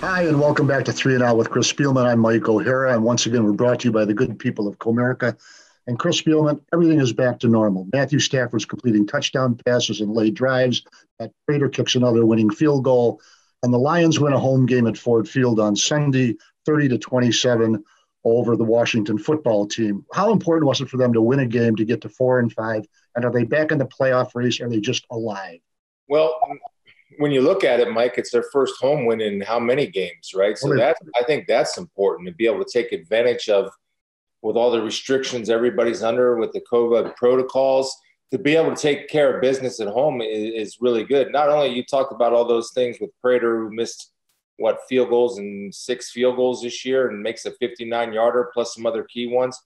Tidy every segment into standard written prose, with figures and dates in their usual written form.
Hi, and welcome back to Three and Out with Chris Spielman. I'm Mike O'Hara, and once again, we're brought to you by the good people of Comerica. And Chris Spielman, everything is back to normal. Matthew Stafford's completing touchdown passes and late drives. Matt Prater kicks another winning field goal, and the Lions win a home game at Ford Field on Sunday, 30-27 over the Washington football team. How important was it for them to win a game to get to 4-5? And are they back in the playoff race? Or are they just alive? Well, when you look at it, Mike, it's their first home win in how many games, right? So Well, I think that's important to be able to take advantage of with all the restrictions everybody's under with the COVID protocols. To be able to take care of business at home is really good. Not only you talked about all those things with Prater, who missed field goals and 6 field goals this year and makes a 59-yarder plus some other key ones.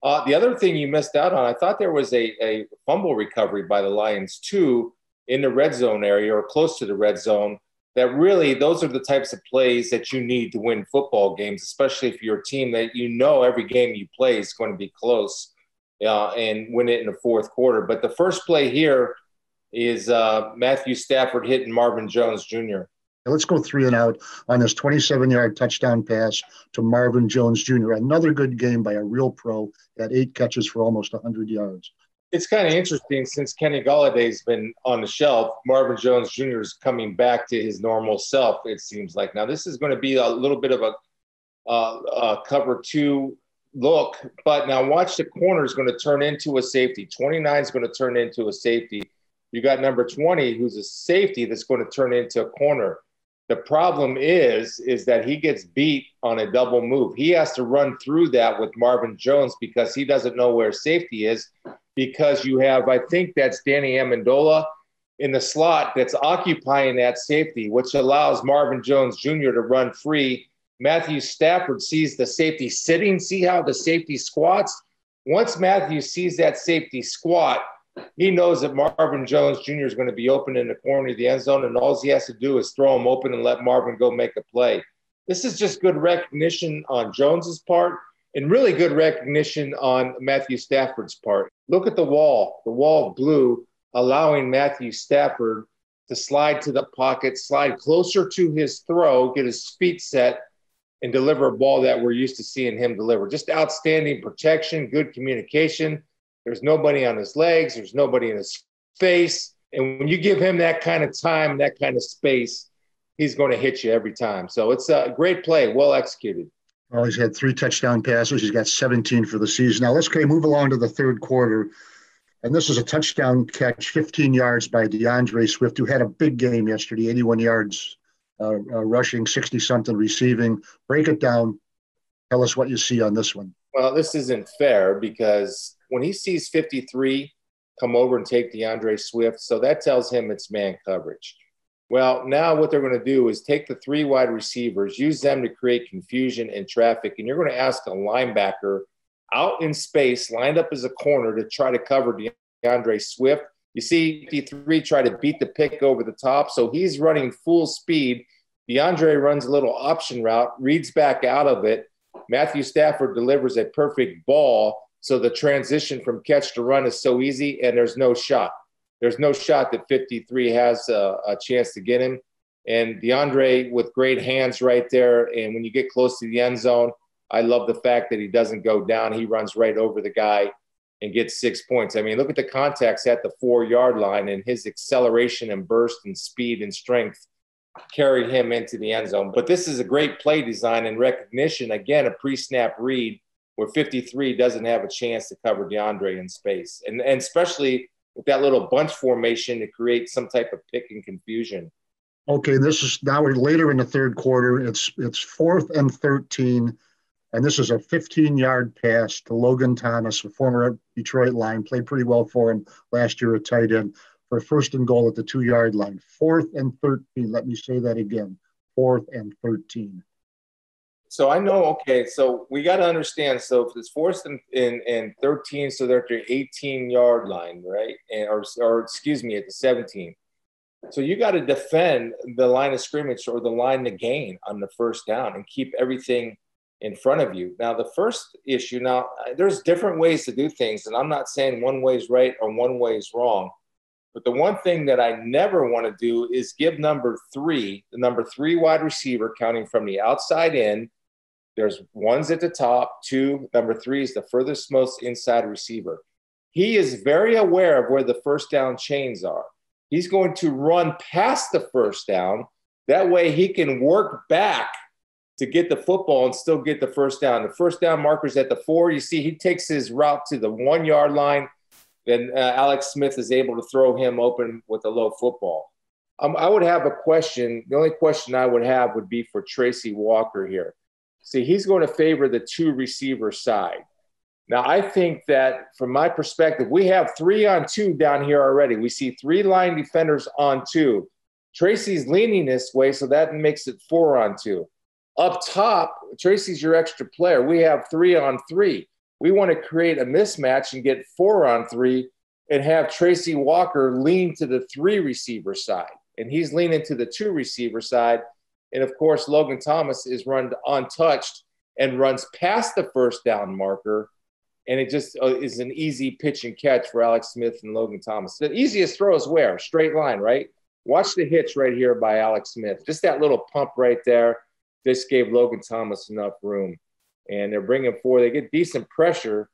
The other thing you missed out on, I thought there was a fumble recovery by the Lions too, in the red zone area or close to the red zone, that really those are the types of plays that you need to win football games, especially if you're a team that you know every game you play is going to be close and win it in the fourth quarter. But the first play here is Matthew Stafford hitting Marvin Jones Jr. Let's go 3 and out on this 27-yard touchdown pass to Marvin Jones Jr. Another good game by a real pro. Had 8 catches for almost 100 yards. It's kind of interesting since Kenny Galladay's been on the shelf. Marvin Jones Jr. is coming back to his normal self, it seems like. Now, this is going to be a little bit of a cover 2 look, but now watch the corner is going to turn into a safety. 29 is going to turn into a safety. You got number 20, who's a safety, that's going to turn into a corner. The problem is that he gets beat on a double move. He has to run through that with Marvin Jones because he doesn't know where safety is, because you have, I think that's Danny Amendola in the slot that's occupying that safety, which allows Marvin Jones Jr. to run free. Matthew Stafford sees the safety sitting. See how the safety squats? Once Matthew sees that safety squat, he knows that Marvin Jones Jr. is going to be open in the corner of the end zone, and all he has to do is throw him open and let Marvin go make a play. This is just good recognition on Jones's part and really good recognition on Matthew Stafford's part. Look at the wall blue, allowing Matthew Stafford to slide to the pocket, slide closer to his throw, get his feet set, and deliver a ball that we're used to seeing him deliver. Just outstanding protection, good communication. There's nobody on his legs. There's nobody in his face. And when you give him that kind of time, that kind of space, he's going to hit you every time. So it's a great play, well executed. Well, he's had 3 touchdown passes. He's got 17 for the season. Now let's move along to the third quarter. And this is a touchdown catch, 15 yards by DeAndre Swift, who had a big game yesterday, 81 yards rushing, 60-something receiving. Break it down. Tell us what you see on this one. Well, this isn't fair because when he sees 53 come over and take DeAndre Swift, so that tells him it's man coverage. Well, now what they're going to do is take the 3 wide receivers, use them to create confusion and traffic, and you're going to ask a linebacker out in space, lined up as a corner, to try to cover DeAndre Swift. You see 53 try to beat the pick over the top, so he's running full speed. DeAndre runs a little option route, reads back out of it. Matthew Stafford delivers a perfect ball, so the transition from catch to run is so easy, and there's no shot. There's no shot that 53 has a chance to get him. And DeAndre with great hands right there, and when you get close to the end zone, I love the fact that he doesn't go down. He runs right over the guy and gets 6 points. I mean, look at the context at the 4-yard line, and his acceleration and burst and speed and strength carried him into the end zone. But this is a great play design and recognition. Again, a pre-snap read where 53 doesn't have a chance to cover DeAndre in space. And especially with that little bunch formation to create some type of pick and confusion. Okay, this is now we're later in the third quarter. It's 4th and 13, and this is a 15-yard pass to Logan Thomas, a former Detroit line, played pretty well for him last year at tight end, for 1st and goal at the 2-yard line. 4th and 13. Let me say that again. 4th and 13. So I know, okay, so we got to understand. So if it's 4th and 13, so they're at their 18-yard line, right? Or excuse me, at the 17. So you got to defend the line of scrimmage or the line to gain on the first down and keep everything in front of you. Now, the first issue, now, there's different ways to do things, and I'm not saying one way is right or one way is wrong. But the one thing that I never want to do is give the number 3 wide receiver, counting from the outside in. There's ones at the top, 2. Number 3 is the furthest most inside receiver. He is very aware of where the first down chains are. He's going to run past the first down. That way he can work back to get the football and still get the first down. The first down marker's at the 4. You see, he takes his route to the 1 yard line. Then Alex Smith is able to throw him open with a low football. I would have a question. The only question I would have would be for Tracy Walker here. See, he's going to favor the 2 receiver side. Now, I think that from my perspective, we have 3 on 2 down here already. We see 3 line defenders on 2. Tracy's leaning this way, so that makes it 4 on 2. Up top, Tracy's your extra player. We have 3 on 3. We want to create a mismatch and get 4 on 3 and have Tracy Walker lean to the 3 receiver side. And he's leaning to the 2 receiver side. And, of course, Logan Thomas is run untouched and runs past the first down marker. And it just is an easy pitch and catch for Alex Smith and Logan Thomas. The easiest throw is where? Straight line, right? Watch the hitch right here by Alex Smith. Just that little pump right there. This gave Logan Thomas enough room. And they're bringing 4. They get decent pressure,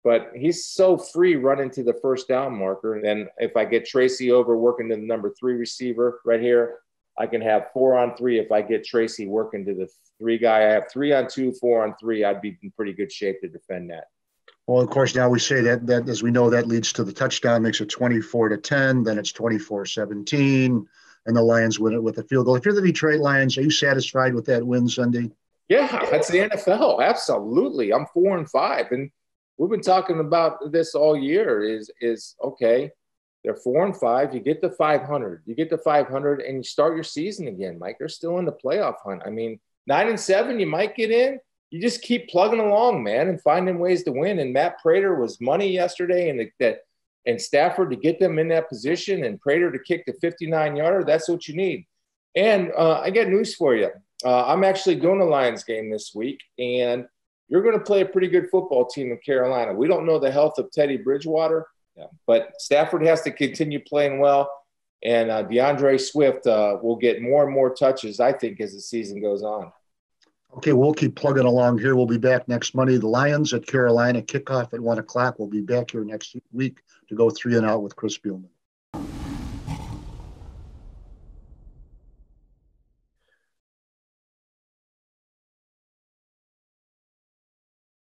but he's so free running to the first down marker. And then if I get Tracy over working to the number 3 receiver right here, I can have 4 on 3. If I get Tracy working to the 3 guy, I have 3 on 2, 4 on 3. I'd be in pretty good shape to defend that. Well, of course, now we say that as we know, that leads to the touchdown, makes it 24-10. Then it's 24-17, and the Lions win it with a field goal. If you're the Detroit Lions, are you satisfied with that win Sunday? Yeah, that's the NFL. Absolutely. I'm 4-5, and we've been talking about this all year. Is okay. They're 4-5. You get to 500. You get to 500, and you start your season again, Mike. They're still in the playoff hunt. I mean, 9-7, you might get in. You just keep plugging along, man, and finding ways to win. And Matt Prater was money yesterday, and Stafford to get them in that position, and Prater to kick the 59-yarder. That's what you need. And I got news for you. I'm actually going to Lions game this week, and you're going to play a pretty good football team in Carolina. We don't know the health of Teddy Bridgewater, but Stafford has to continue playing well, and DeAndre Swift will get more and more touches, I think, as the season goes on. Okay, we'll keep plugging along here. We'll be back next Monday. The Lions at Carolina, kickoff at 1 o'clock. We'll be back here next week to go 3 and out with Chris Spielman.